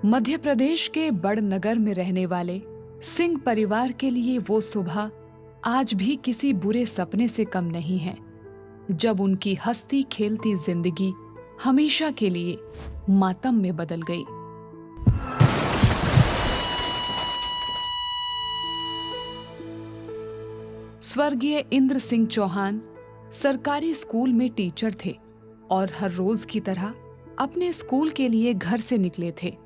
मध्य प्रदेश के बड़नगर में रहने वाले सिंह परिवार के लिए वो सुबह आज भी किसी बुरे सपने से कम नहीं है, जब उनकी हंसती खेलती जिंदगी हमेशा के लिए मातम में बदल गई। स्वर्गीय इंद्र सिंह चौहान सरकारी स्कूल में टीचर थे और हर रोज की तरह अपने स्कूल के लिए घर से निकले थे।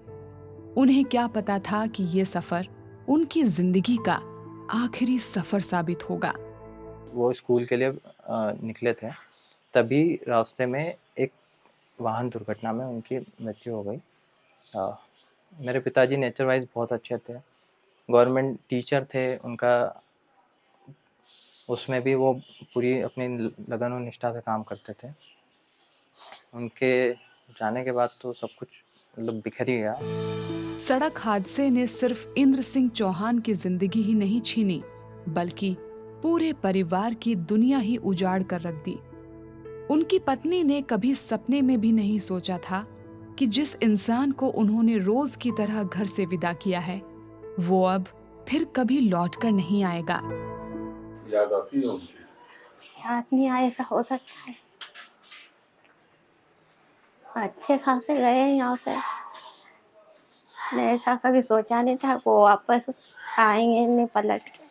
उन्हें क्या पता था कि ये सफर उनकी जिंदगी का आखिरी सफर साबित होगा। वो स्कूल के लिए निकले थे, तभी रास्ते में एक वाहन दुर्घटना में उनकी मृत्यु हो गई। मेरे पिताजी नेचर वाइज बहुत अच्छे थे, गवर्नमेंट टीचर थे, उनका उसमें भी वो पूरी अपनी लगन और निष्ठा से काम करते थे। उनके जाने के बाद तो सब कुछ मतलब बिखर ही गया। सड़क हादसे ने सिर्फ इंद्र सिंह चौहान की जिंदगी ही नहीं छीनी, बल्कि पूरे परिवार की दुनिया ही उजाड़ कर रख दी। उनकी पत्नी ने कभी सपने में भी नहीं सोचा था कि जिस इंसान को उन्होंने रोज की तरह घर से विदा किया है, वो अब फिर कभी लौटकर नहीं आएगा। याद आती है उनकी? याद नहीं आएगा, हो सकता है। अच्छे खासे गए यहाँ से, मैं ऐसा कभी सोचा नहीं था वो वापस आएंगे नहीं पलट के।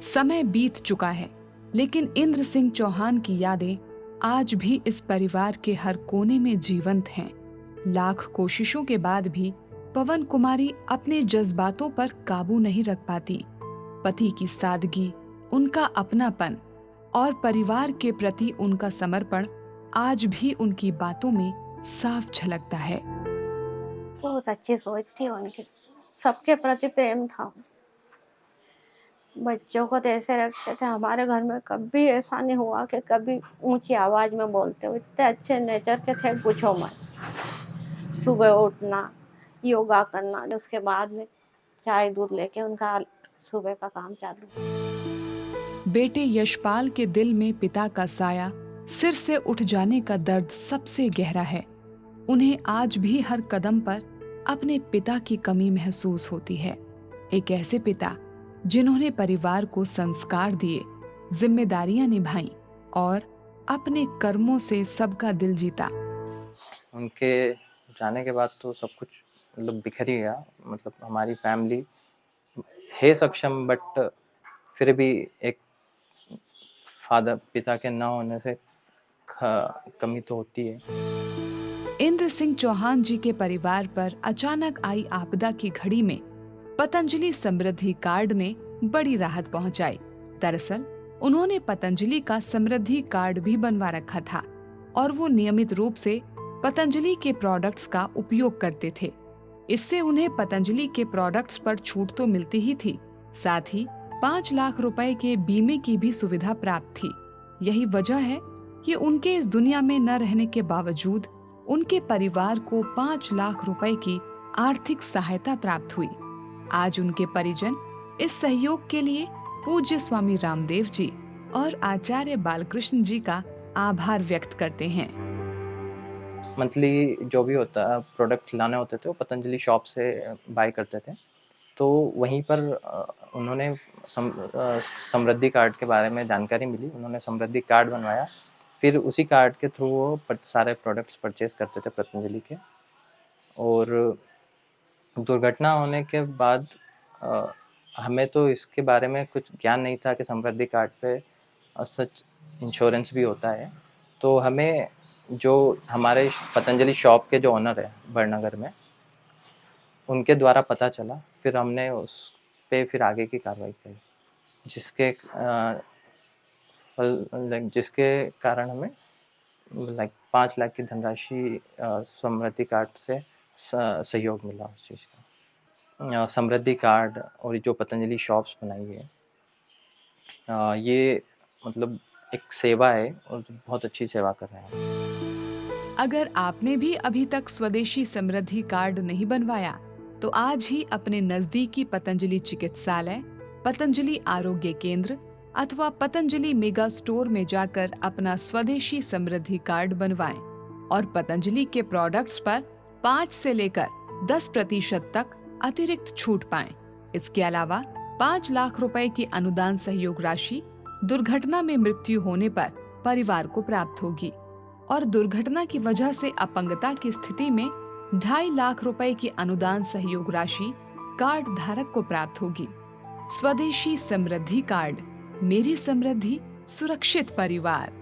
समय बीत चुका है, लेकिन इंद्र सिंह चौहान की यादें आज भी इस परिवार के हर कोने में जीवंत हैं। लाख कोशिशों के बाद भी पवन कुमारी अपने जज्बातों पर काबू नहीं रख पाती। पति की सादगी, उनका अपनापन और परिवार के प्रति उनका समर्पण आज भी उनकी बातों में साफ झलकता है। बहुत अच्छी सोच थी उनकी, सबके प्रति प्रेम था। बच्चों को तो ऐसे रखते थे। हमारे घर में कभी ऐसा नहीं हुआ कि कभी ऊंची आवाज में बोलते हो। इतने अच्छे नेचर के थे, पूछो मत। सुबह उठना, योगा करना, उसके बाद में चाय दूध लेके उनका सुबह का काम चालू। बेटे यशपाल के दिल में पिता का साया सिर से उठ जाने का दर्द सबसे गहरा है। उन्हें आज भी हर कदम पर अपने पिता की कमी महसूस होती है। एक ऐसे पिता जिन्होंने परिवार को संस्कार दिए, जिम्मेदारियां निभाई और अपने कर्मों से सबका दिल जीता। उनके जाने के बाद तो सब कुछ मतलब बिखर ही गया। मतलब हमारी फैमिली है सक्षम, बट फिर भी एक पिता के न होने से कमी तो होती है। इंद्र सिंह चौहान जी के परिवार पर अचानक आई आपदा की घड़ी में पतंजलि समृद्धि कार्ड ने बड़ी राहत पहुंचाई। दरअसल उन्होंने पतंजलि का समृद्धि कार्ड भी बनवा रखा था और वो नियमित रूप से पतंजलि के प्रोडक्ट्स का उपयोग करते थे। इससे उन्हें पतंजलि के प्रोडक्ट्स पर छूट तो मिलती ही थी, साथ ही 5 लाख रुपए के बीमे की भी सुविधा प्राप्त थी। यही वजह है कि उनके इस दुनिया में न रहने के बावजूद उनके परिवार को 5 लाख रुपए की आर्थिक सहायता प्राप्त हुई। आज उनके परिजन इस सहयोग के लिए पूज्य स्वामी रामदेव जी और आचार्य बालकृष्ण जी का आभार व्यक्त करते हैं। मंथली जो भी होता है प्रोडक्ट्स लाने होते थे वो पतंजलि शॉप से बाय करते थे। तो वहीं पर उन्होंने समृद्धि कार्ड के बारे में जानकारी मिली। उन्होंने समृद्धि कार्ड बनवाया, फिर उसी कार्ड के थ्रू वो सारे प्रोडक्ट्स परचेज करते थे पतंजलि के। और दुर्घटना होने के बाद हमें तो इसके बारे में कुछ ज्ञान नहीं था कि समृद्धि कार्ड पे सच इंश्योरेंस भी होता है। तो हमें जो हमारे पतंजलि शॉप के जो ओनर है बड़नगर में, उनके द्वारा पता चला। फिर हमने उस पे फिर आगे की कार्रवाई करी, जिसके कारण हमें 5 लाख की धनराशि समृद्धि कार्ड से सहयोग मिला उस चीज़ का। समृद्धि कार्ड और जो पतंजलि शॉप्स बनाई है, ये मतलब एक सेवा है और बहुत अच्छी सेवा कर रहे हैं। अगर आपने भी अभी तक स्वदेशी समृद्धि कार्ड नहीं बनवाया, तो आज ही अपने नजदीकी पतंजलि चिकित्सालय, पतंजलि आरोग्य केंद्र अथवा पतंजलि मेगा स्टोर में जाकर अपना स्वदेशी समृद्धि कार्ड बनवाएं और पतंजलि के प्रोडक्ट्स पर 5 से लेकर 10% तक अतिरिक्त छूट पाएं। इसके अलावा 5 लाख रुपए की अनुदान सहयोग राशि दुर्घटना में मृत्यु होने पर परिवार को प्राप्त होगी और दुर्घटना की वजह से अपंगता की स्थिति में 2.5 लाख रुपए की अनुदान सहयोग राशि कार्ड धारक को प्राप्त होगी। स्वदेशी समृद्धि कार्ड, मेरी समृद्धि, सुरक्षित परिवार।